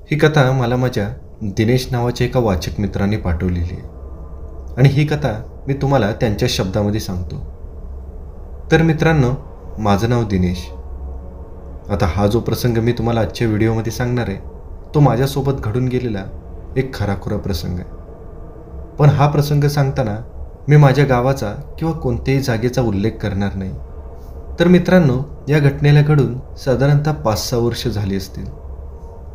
ही कथा मला माझ्या दिनेश नावाच्या एका वाचक मित्राने पाठवलेली आहे आणि ही कथा मी तुम्हाला त्यांच्या शब्दामध्ये सांगतो. तर मित्रांनो, माझं नाव दिनेश. आता हा जो प्रसंग मी तुम्हाला आजच्या व्हिडिओमध्ये सांगणार आहे तो माझ्यासोबत घडून गेलेला एक खराखुरा प्रसंग आहे. पण हा प्रसंग सांगताना मी माझ्या गावाचा किंवा कोणत्याही जागेचा उल्लेख करणार नाही. तर मित्रांनो, या घटनेला घडून साधारणतः 5-6 वर्ष झाली असतील.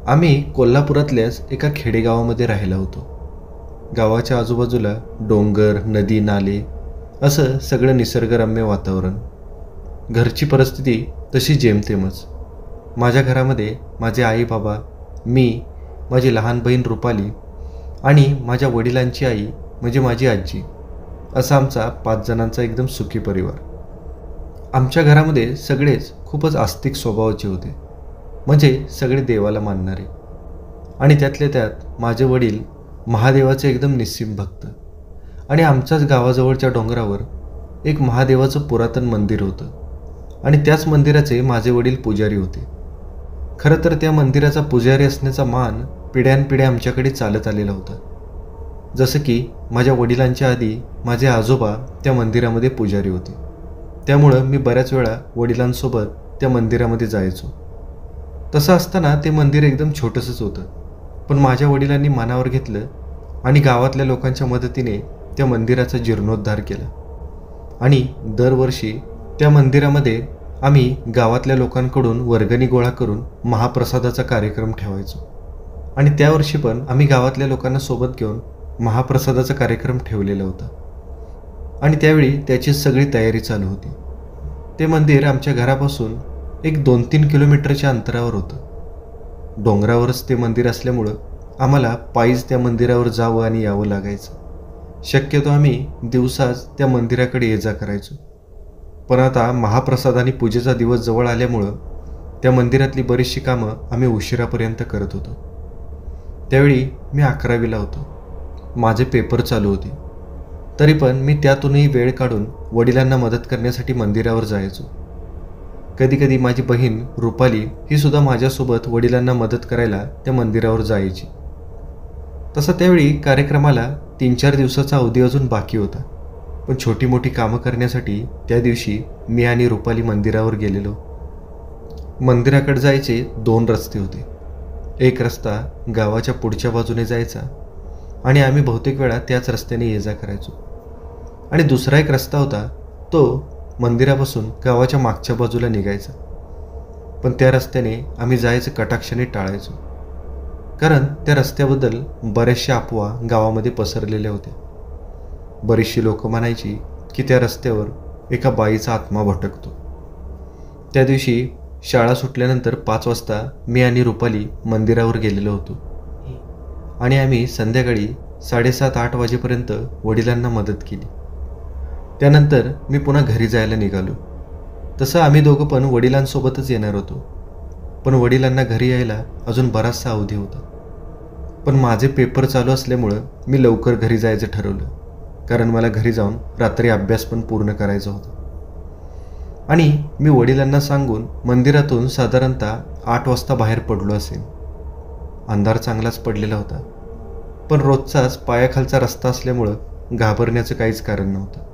आम्ही कोल्हापुरातल्याच एका खेडेगावामध्ये राहिला होतो. गावाच्या आजूबाजूला डोंगर, नदी, नाले असं सगळं निसर्गरम्य वातावरण. घरची परिस्थिती तशी जेमतेमच. माझ्या घरामध्ये माझे आई बाबा, मी, माझी लहान बहीण रुपाली आणि माझ्या वडिलांची आई म्हणजे माझी आजी, असा आमचा 5 जणांचा एकदम सुखी परिवार. आमच्या घरामध्ये सगळेच खूपच आस्तिक स्वभावाचे होते, म्हणजे सगळे देवाला मानणारे. आणि त्यातल्या त्यात माझे वडील महादेवाचे एकदम निस्सीम भक्त. आणि आमच्याच गावाजवळच्या डोंगरावर एक महादेवाचं पुरातन मंदिर होतं आणि त्याच मंदिराचे माझे वडील पुजारी होते. खरं तर त्या मंदिराचा पुजारी असण्याचा मान पिढ्यानपिढ्या आमच्याकडे चालत आलेला होता. जसं की माझ्या वडिलांच्या आधी माझे आजोबा त्या मंदिरामध्ये पुजारी होते, त्यामुळं मी बऱ्याच वेळा वडिलांसोबत त्या मंदिरामध्ये जायचो. तसं असताना ते मंदिर एकदम छोटंसंच होतं, पण माझ्या वडिलांनी मनावर घेतलं आणि गावातल्या लोकांच्या मदतीने त्या मंदिराचा जीर्णोद्धार केला. आणि दरवर्षी त्या मंदिरामध्ये आम्ही गावातल्या लोकांकडून वर्गणी गोळा करून महाप्रसादाचा कार्यक्रम ठेवायचो. आणि त्यावर्षी पण आम्ही गावातल्या लोकांना सोबत घेऊन महाप्रसादाचा कार्यक्रम ठेवलेला होता. आणि त्यावेळी त्याची सगळी तयारी चालू होती. ते मंदिर आमच्या घरापासून एक 2-3 किलोमीटरच्या अंतरावर होतं. डोंगरावरच ते मंदिर असल्यामुळं आम्हाला पायीच त्या मंदिरावर जावं आणि यावं लागायचं. शक्यतो आम्ही दिवसाच त्या मंदिराकडे ये जा करायचो. पण आता महाप्रसाद आणि पूजेचा दिवस जवळ आल्यामुळं त्या मंदिरातली बरीचशी कामं आम्ही उशिरापर्यंत करत होतो. त्यावेळी मी 11वीला होतो. माझे पेपर चालू होते. तरी पण मी त्यातूनही वेळ काढून वडिलांना मदत करण्यासाठी मंदिरावर जायचो. कधीकधी माझी बहीण रुपाली ही सुद्धा माझ्यासोबत वडिलांना मदत करायला त्या मंदिरावर जायची. तसं त्यावेळी कार्यक्रमाला 3-4 दिवसाचा अवधी अजून बाकी होता. पण छोटी मोठी कामं करण्यासाठी त्या दिवशी मी आणि रुपाली मंदिरावर गेलेलो. मंदिराकडे जायचे 2 रस्ते होते. एक रस्ता गावाच्या पुढच्या बाजूने जायचा आणि आम्ही बहुतेक वेळा त्याच रस्त्याने ये जा करायचो. आणि दुसरा एक रस्ता होता, तो मंदिरापासून गावाच्या मागच्या बाजूला निघायचा. पण त्या रस्त्याने आम्ही जायचं कटाक्षाने टाळायचो, कारण त्या रस्त्याबद्दल बऱ्याचशा अफवा गावामध्ये पसरलेल्या होत्या. बरीचशी लोकं म्हणायची की त्या रस्त्यावर एका बाईचा आत्मा भटकतो. त्या दिवशी शाळा सुटल्यानंतर 5 वाजता मी आणि रुपाली मंदिरावर गेलेलो होतो आणि आम्ही संध्याकाळी 7:30-8 वाजेपर्यंत वडिलांना मदत केली. त्यानंतर मी पुन्हा घरी जायला निघालो. तसं आम्ही दोघं पण वडिलांसोबतच येणार होतो, पण वडिलांना घरी यायला अजून बराचसा अवधी होता. पण माझे पेपर चालू असल्यामुळं मी लवकर घरी जायचं ठरवलं, कारण मला घरी जाऊन रात्री अभ्यास पण पूर्ण करायचा होता. आणि मी वडिलांना सांगून मंदिरातून साधारणतः 8 वाजता बाहेर पडलो असेल. अंधार चांगलाच पडलेला होता, पण रोजचाच पायाखालचा रस्ता असल्यामुळं घाबरण्याचं काहीच कारण नव्हतं.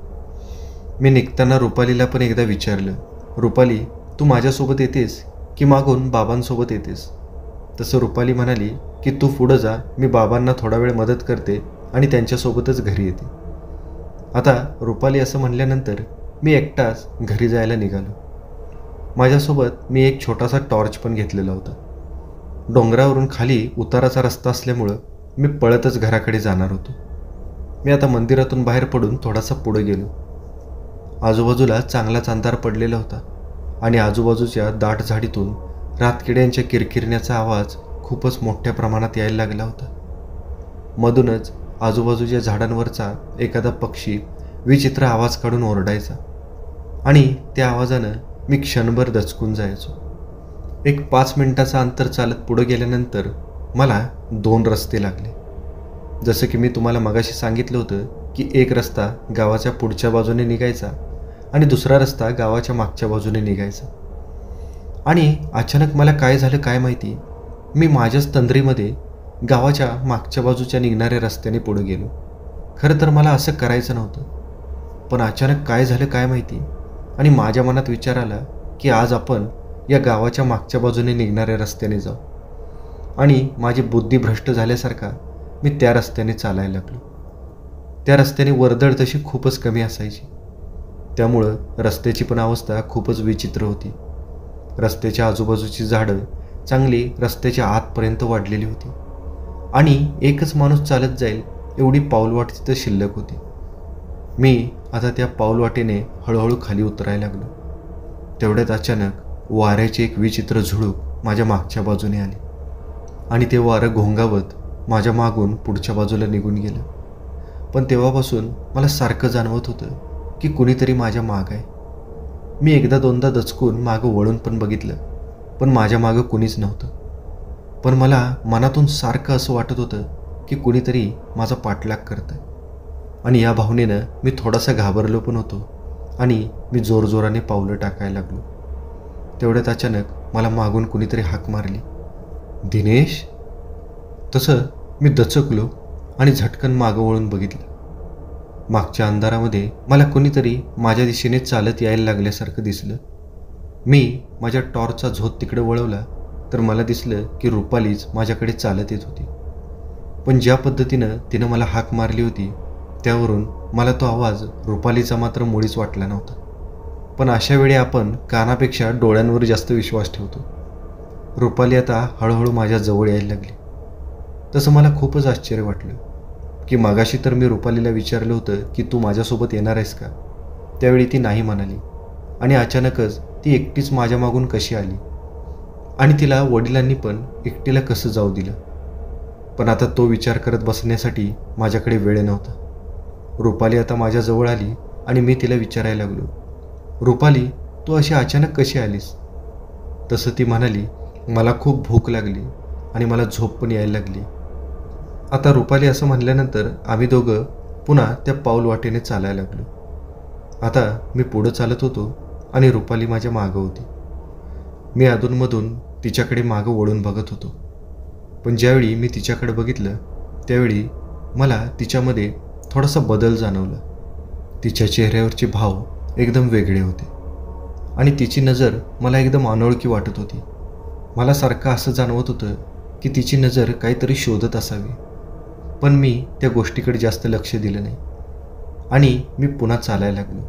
मी निघताना रुपालीला पण एकदा विचारलं, रुपाली, तू माझ्यासोबत येतेस की मागून बाबांसोबत येतेस? तसं रुपाली म्हणाली की तू पुढं जा, मी बाबांना थोडा वेळ मदत करते आणि त्यांच्यासोबतच घरी येते. आता रुपाली असं म्हणल्यानंतर मी एकटाच घरी जायला निघालो. माझ्यासोबत मी एक छोटासा टॉर्च पण घेतलेला होता. डोंगरावरून खाली उताराचा रस्ता असल्यामुळं मी पळतच घराकडे जाणार होतो. मी आता मंदिरातून बाहेर पडून थोडासा पुढे गेलो. आजूबाजूला चांगलाच अंधार पडलेला होता आणि आजूबाजूच्या दाट झाडीतून रातकिड्यांच्या किरकिरण्याचा आवाज खूपच मोठ्या प्रमाणात यायला लागला होता. मधूनच आजूबाजूच्या झाडांवरचा एखादा पक्षी विचित्र आवाज काढून ओरडायचा आणि त्या आवाजानं मी क्षणभर दचकून जायचो. एक 5 मिनिटाचं अंतर चालत पुढे गेल्यानंतर मला 2 रस्ते लागले. जसं की मी तुम्हाला मगाशी सांगितलं होतं की एक रस्ता गावाच्या पुढच्या बाजूने निघायचा आणि दुसरा रस्ता गावाच्या मागच्या बाजूने निघायचा. आणि अचानक मला काय झालं काय माहिती, मी माझ्याच तंद्रीमध्ये गावाच्या मागच्या बाजूच्या निघणाऱ्या रस्त्याने पुढे गेलो. खरं तर मला असं करायचं नव्हतं, पण अचानक काय झालं काय माहिती, आणि माझ्या मनात विचार आला की आज आपण या गावाच्या मागच्या बाजूने निघणाऱ्या रस्त्याने जाऊ. आणि माझी बुद्धी भ्रष्ट झाल्यासारखा मी त्या रस्त्याने चालायला लागलो. त्या रस्त्याने वर्दळ तशी खूपच कमी असायची, त्यामुळं रस्त्याची पण अवस्था खूपच विचित्र होती. रस्त्याच्या आजूबाजूची झाडं चांगली रस्त्याच्या आतपर्यंत वाढलेली होती, आणि एकच माणूस चालत जाईल एवढी पाऊलवाट तिथं शिल्लक होती. मी आता त्या पाऊलवाटेने हळूहळू खाली उतरायला लागलो. तेवढ्यात अचानक वाऱ्याची एक विचित्र झुळूक माझ्या मागच्या बाजूने आली, आणि ते वारं घोंगावत माझ्या मागून पुढच्या बाजूला निघून गेलं. पण तेव्हापासून मला सारखं जाणवत होतं की कुणीतरी माझ्या माग आहे. मी एकदा दोनदा दचकून मागं वळून पण बघितलं, पण माझ्या मागं कुणीच नव्हतं. पण मला मनातून सारखं असं वाटत होतं की कुणीतरी माझा पाठलाग करतंय. आणि या भावनेनं मी थोडासा घाबरलो पण होतो, आणि मी जोरजोराने पावलं टाकायला लागलो. तेवढ्यात अचानक मला मागून कुणीतरी हाक मारली, दिनेश. तसं मी दचकलो आणि झटकन मागं वळून बघितलं. मागच्या अंधारामध्ये मला कुणीतरी माझ्या दिशेने चालत यायला लागल्यासारखं दिसलं. मी माझ्या टॉर्चचा झोत तिकडे वळवला तर मला दिसलं की रुपालीच माझ्याकडे चालत येत होती. पण ज्या पद्धतीनं तिनं मला हाक मारली होती त्यावरून मला तो आवाज रुपालीचा मात्र मुळीच वाटला नव्हता. पण अशा वेळी आपण कानापेक्षा डोळ्यांवर जास्त विश्वास ठेवतो. रुपाली आता हळूहळू माझ्या जवळ यायला लागली. तसं मला खूपच आश्चर्य वाटलं की मगाशी तर मी रुपालीला विचारलं होतं की तू माझ्यासोबत येणार आहेस का. त्यावेळी ती नाही म्हणाली, आणि अचानकच ती एकटीच माझ्या मागून कशी आली, आणि तिला वडिलांनी पण एकटीला कसं जाऊ दिलं. पण आता तो विचार करत बसण्यासाठी माझ्याकडे वेळ नव्हता. रुपाली आता माझ्याजवळ आली आणि मी तिला विचारायला लागलो, रुपाली तू अशी अचानक कशी आलीस. तसं ती म्हणाली, मला खूप भूक लागली आणि मला झोप पण यायला लागली. आता रुपाली असं म्हणल्यानंतर आम्ही दोघं पुन्हा त्या पाऊलवाटेने चालायला लागलो. आता मी पुढं चालत होतो आणि रुपाली माझ्या मागं होती. मी अधूनमधून तिच्याकडे मागं वळून बघत होतो. पण ज्यावेळी मी तिच्याकडे बघितलं त्यावेळी मला तिच्यामध्ये थोडासा बदल जाणवला. तिच्या चेहऱ्यावरचे भाव एकदम वेगळे होते, आणि तिची नजर मला एकदम अनोळखी वाटत होती. मला सारखं असं जाणवत होतं की तिची नजर काहीतरी शोधत असावी. पण मी त्या गोष्टीकडे जास्त लक्ष दिलं नाही, आणि मी पुन्हा चालायला लागलो.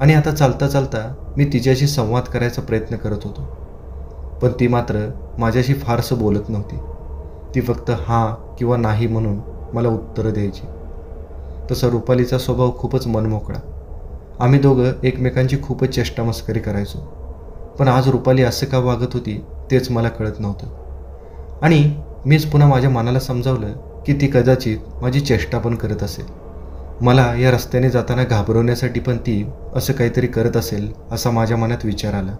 आणि आता चालता चालता मी तिच्याशी संवाद करायचा प्रयत्न करत होतो, पण ती मात्र माझ्याशी फारसं बोलत नव्हती. ती फक्त हां किंवा नाही म्हणून मला उत्तरं द्यायची. तसा रुपालीचा स्वभाव खूपच मनमोकळा. आम्ही दोघं एकमेकांची खूपच चेष्टामस्करी करायचो. पण आज रुपाली असं का वागत होती तेच मला कळत नव्हतं. आणि मीच पुन्हा माझ्या मनाला समजावलं की ती कदाचित माझी चेष्टा पण करत असेल. मला या रस्त्याने जाताना घाबरवण्यासाठी पण ती असं काहीतरी करत असेल असा माझ्या मनात विचार आला.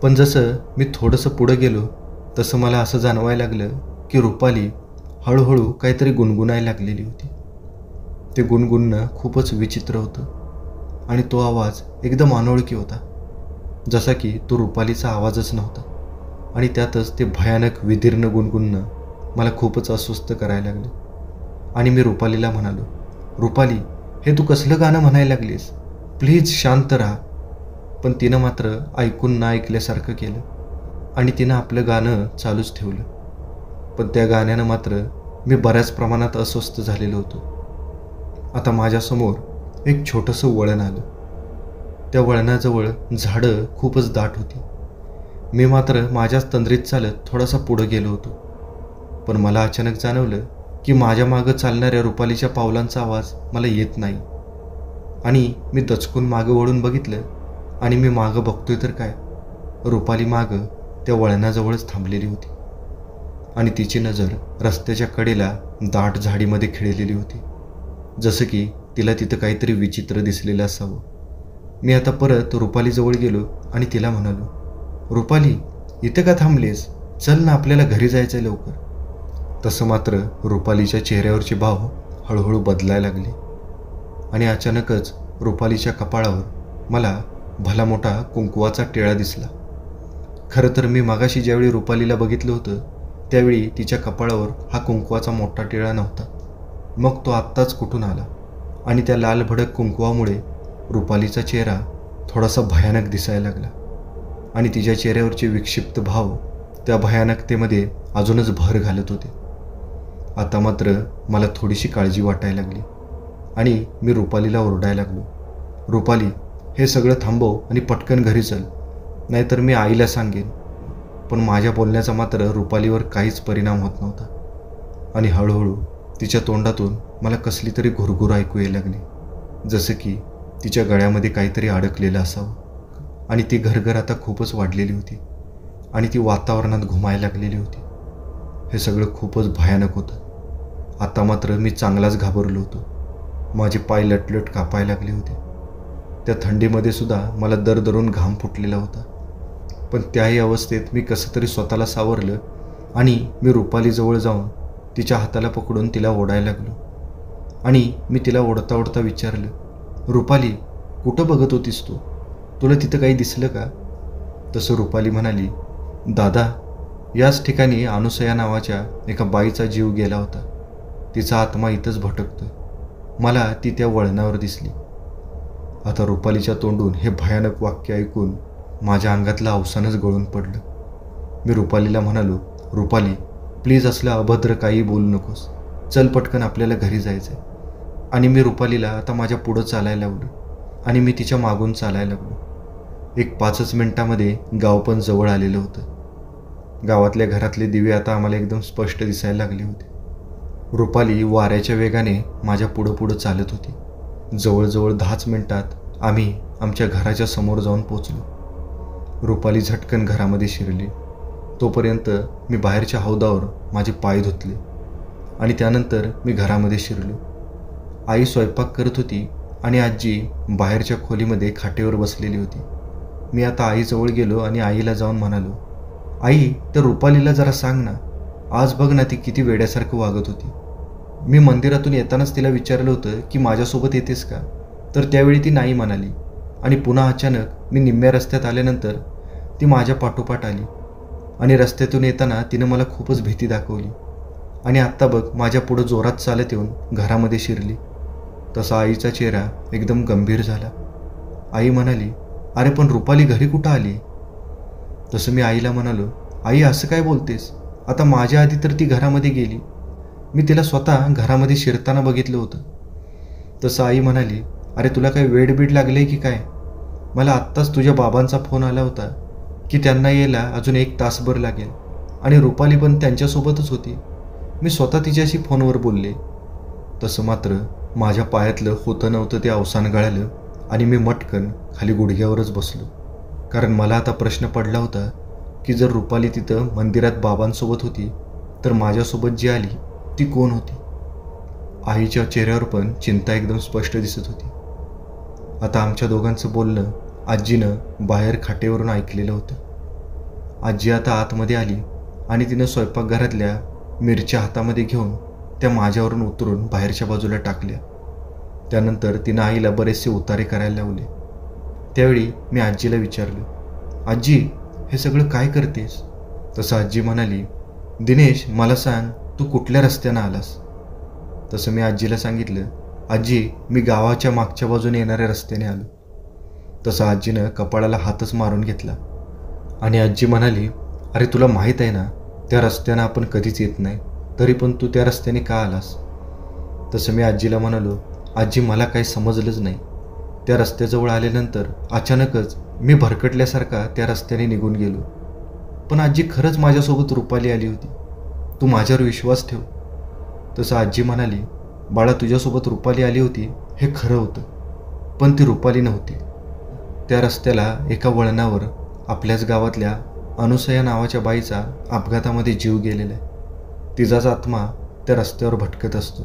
पण जसं मी थोडंसं पुढं गेलो तसं मला असं जाणवायला लागलं की रुपाली हळूहळू काहीतरी गुणगुणायला लागलेली होती. ते गुणगुणणं खूपच विचित्र होतं, आणि तो आवाज एकदम अनोळखी होता, जसा की तो रुपालीचा आवाजच नव्हता. आणि त्यातच ते भयानक विदीर्ण गुणगुणणं मला खूपच अस्वस्थ करायला लागलं. आणि मी रुपालीला म्हणालो, रुपाली हे तू कसलं गाणं म्हणायला लागलीस, प्लीज शांत राहा. पण तिनं मात्र ऐकून ना ऐकल्यासारखं केलं, आणि तिनं आपलं गाणं चालूच ठेवलं. पण त्या गाण्यानं मात्र मी बऱ्याच प्रमाणात अस्वस्थ झालेलो होतो. आता माझ्यासमोर एक छोटंसं वळण आलं. त्या वळणाजवळ झाडं खूपच दाट होती. मी मात्र माझ्याच तंद्रीत चालत थोडासा पुढं गेलो होतो. पण मला अचानक जाणवलं की माझ्या मागं चालणाऱ्या रुपालीच्या पावलांचा आवाज मला येत नाही. आणि मी दचकून मागं वळून बघितलं, आणि मी मागं बघतोय तर काय, रुपाली मागं त्या वळणाजवळच थांबलेली होती, आणि तिची नजर रस्त्याच्या कडेला दाट झाडीमध्ये खिळलेली होती, जसं की तिला तिथं काहीतरी विचित्र दिसलेलं असावं. मी आता परत रुपालीजवळ गेलो आणि तिला म्हणालो, रुपाली इथं का थांबलेस, चल ना आपल्याला घरी जायचं लवकर. तसं मात्र रुपालीच्या चेहऱ्यावरचे भाव हळूहळू बदलायला लागले, आणि अचानकच रुपालीच्या कपाळावर मला भला मोठा कुंकवाचा टिळा दिसला. खरं तर मी मागाशी ज्यावेळी रुपालीला बघितलं होतं त्यावेळी तिच्या कपाळावर हा कुंकवाचा मोठा टिळा नव्हता. मग तो आत्ताच कुठून आला? आणि त्या लाल भडक कुंकवामुळे रुपालीचा चेहरा थोडासा भयानक दिसायला लागला आणि तिच्या चेहऱ्यावरचे विक्षिप्त भाव त्या भयानकतेमध्ये अजूनच भर घालत होते. आता मात्र मला थोडीशी काळजी वाटायला लागली आणि मी रुपालीला ओरडायला लागलो, रुपाली, हे सगळं थांबव आणि पटकन घरी चल, नाहीतर मी आईला सांगेन. पण माझ्या बोलण्याचा मात्र रुपालीवर काहीच परिणाम होत नव्हता आणि हळूहळू तिच्या तोंडातून मला कसली तरी घुरघुर ऐकू यायला लागली, जसं की तिच्या गळ्यामध्ये काहीतरी अडकलेलं असावं. आणि ती घरघर आता खूपच वाढलेली होती आणि ती वातावरणात घुमायला लागलेली होती. हे सगळं खूपच भयानक होतं. आता मात्र मी चांगलाच घाबरलो होतो. माझे पाय लटलट कापायला लागले होते. त्या थंडीमध्ये सुद्धा मला दरदरून घाम फुटलेला होता. पण त्याही अवस्थेत मी कसं तरी स्वतःला सावरलं आणि मी रुपालीजवळ जाऊन तिच्या हाताला पकडून तिला ओढायला लागलो. आणि मी तिला ओढता ओढता विचारलं, रुपाली, कुठं बघत होतीस तू? तुला तिथं काही दिसलं का? तसं रुपाली म्हणाली, दादा, याच ठिकाणी अनुसया नावाच्या एका बाईचा जीव गेला होता. तिचा आत्मा इथंच भटकतोय. मला ती त्या वळणावर दिसली. आता रुपालीच्या तोंडून हे भयानक वाक्य ऐकून माझ्या अंगातलं अवसानच गळून पडलं. मी रुपालीला म्हणालो, रुपाली, प्लीज असलं अभद्र काही बोलू नकोस. चल पटकन, आपल्याला घरी जायचं आहे. आणि मी रुपालीला आता माझ्या पुढं चालायला लावलं आणि मी तिच्या मागून चालायला लागलो. एक 5च मिनिटामध्ये गाव पण जवळ आलेलं होतं. गावातल्या घरातले दिवे आता आम्हाला एकदम स्पष्ट दिसायला लागले होते. रुपाली वाऱ्याच्या वेगाने माझ्या पुढं पुढं चालत होती. जवळजवळ 10च मिनिटात आम्ही आमच्या घराच्या समोर जाऊन पोचलो. रुपाली झटकन घरामध्ये शिरली. तोपर्यंत मी बाहेरच्या हौदावर माझे पाय धुतले आणि त्यानंतर मी घरामध्ये शिरलो. आई स्वयंपाक करत होती आणि आजी बाहेरच्या खोलीमध्ये खाटेवर बसलेली होती. मी आता आईजवळ गेलो आणि आईला जाऊन म्हणालो, आई, त्या रुपालीला जरा सांग ना, आज बघ ना ती किती वेड्यासारखं वागत होती. मी मंदिरातून येतानाच तिला विचारलं होतं की माझ्यासोबत येतेस का, तर त्यावेळी ती नाही म्हणाली. आणि पुन्हा अचानक मी निम्म्या रस्त्यात आल्यानंतर ती माझ्या पाठोपाठ आली आणि रस्त्यातून येताना तिनं मला खूपच भीती दाखवली. आणि आत्ता बघ माझ्या पुढं जोरात चालत येऊन घरामध्ये शिरली. तसा आईचा चेहरा एकदम गंभीर झाला. आई म्हणाली, अरे पण रुपाली घरी कुठं आली? तसं मी आईला म्हणालो, आई असं काय बोलतेस? आता माझ्या आधी तर ती घरामध्ये गेली. मी तिला स्वतः घरामध्ये शिरताना बघितलं होतं. तसं आई म्हणाली, अरे तुला काय वेडबीड लागले की काय? मला आत्ताच तुझ्या बाबांचा फोन आला होता की त्यांना यायला अजून 1 तासभर लागेल आणि रुपाली पण त्यांच्यासोबतच होती. मी स्वतः तिच्याशी फोनवर बोलले. तसं मात्र माझ्या पायातलं होतं नव्हतं ते अवसान गळालं आणि मी मटकन खाली गुडघ्यावरच बसलो. कारण मला आता प्रश्न पडला होता की जर रुपाली तिथं मंदिरात बाबांसोबत होती तर माझ्यासोबत जी आली ती कोण होती? आईच्या चेहऱ्यावर पण चिंता एकदम स्पष्ट दिसत होती. आता आमच्या दोघांचं बोलणं आजीनं बाहेर खाटेवरून ऐकलेलं होतं. आजी आता आतमध्ये आली आणि तिनं स्वयंपाकघरातल्या मिरच्या हातामध्ये घेऊन त्या माझ्यावरून उतरून बाहेरच्या बाजूला टाकल्या. त्यानंतर तिनं आईला बरेचसे उतारे करायला लावले. त्यावेळी मी आजीला विचारलं, आजी, हे सगळं काय करतेस? तसं आजी म्हणाली, दिनेश, मला सांग, तू कुठल्या रस्त्यानं आलास? तसं मी आजीला सांगितलं, आजी, मी गावाच्या मागच्या बाजूने येणाऱ्या रस्त्याने आलो. तसं आजीनं कपाळाला हातच मारून घेतला आणि आजी म्हणाली, अरे तुला माहीत आहे ना, त्या रस्त्यानं आपण कधीच येत नाही, तरी पण तू त्या रस्त्याने का आलास? तसं मी आजीला म्हणालो, आजी, मला काही समजलंच नाही. त्या रस्त्याजवळ आल्यानंतर अचानकच मी भरकटल्यासारखा त्या रस्त्याने निघून गेलो. पण आजी, खरंच माझ्यासोबत रुपाली आली होती. तू माझ्यावर विश्वास ठेव. तसं आजी म्हणाली, बाळा, तुझ्यासोबत रुपाली आली होती हे खरं होतं, पण ती रुपाली नव्हती. त्या रस्त्याला एका वळणावर आपल्याच गावातल्या अनुसया नावाच्या बाईचा अपघातामध्ये जीव गेलेला आहे. तिचाच आत्मा त्या रस्त्यावर भटकत असतो.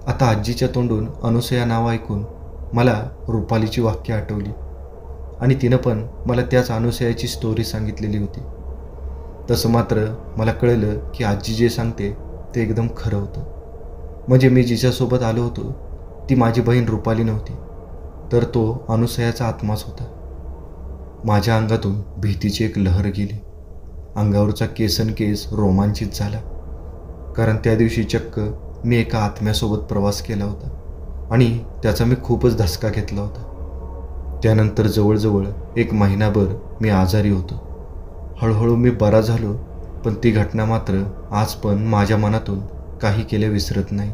आता आजीच्या तोंडून अनुसया नाव ऐकून मला रुपालीची वाक्य आठवली आणि तिनं पण मला त्याच अनुसयाची स्टोरी सांगितलेली होती. तसं मात्र मला कळलं की आजी जे सांगते ते एकदम खरं होतं. म्हणजे मी जिच्यासोबत आलो होतो ती माझी बहीण रुपाली नव्हती, तर तो अनुसयाचा आत्माच होता. माझ्या अंगातून भीतीची एक लहर गेली अंगावरचा केस रोमांचित झाला. कारण त्या दिवशी चक्क मी एका आत्म्यासोबत प्रवास केला होता आणि त्याचा मी खूपच धसका घेतला होता. त्यानंतर जवळजवळ 1 महिनाभर मी आजारी होतो. हळूहळू मी बरा झालो, पण ती घटना मात्र आज पण माझ्या मनातून काही केल्या विसरत नाही.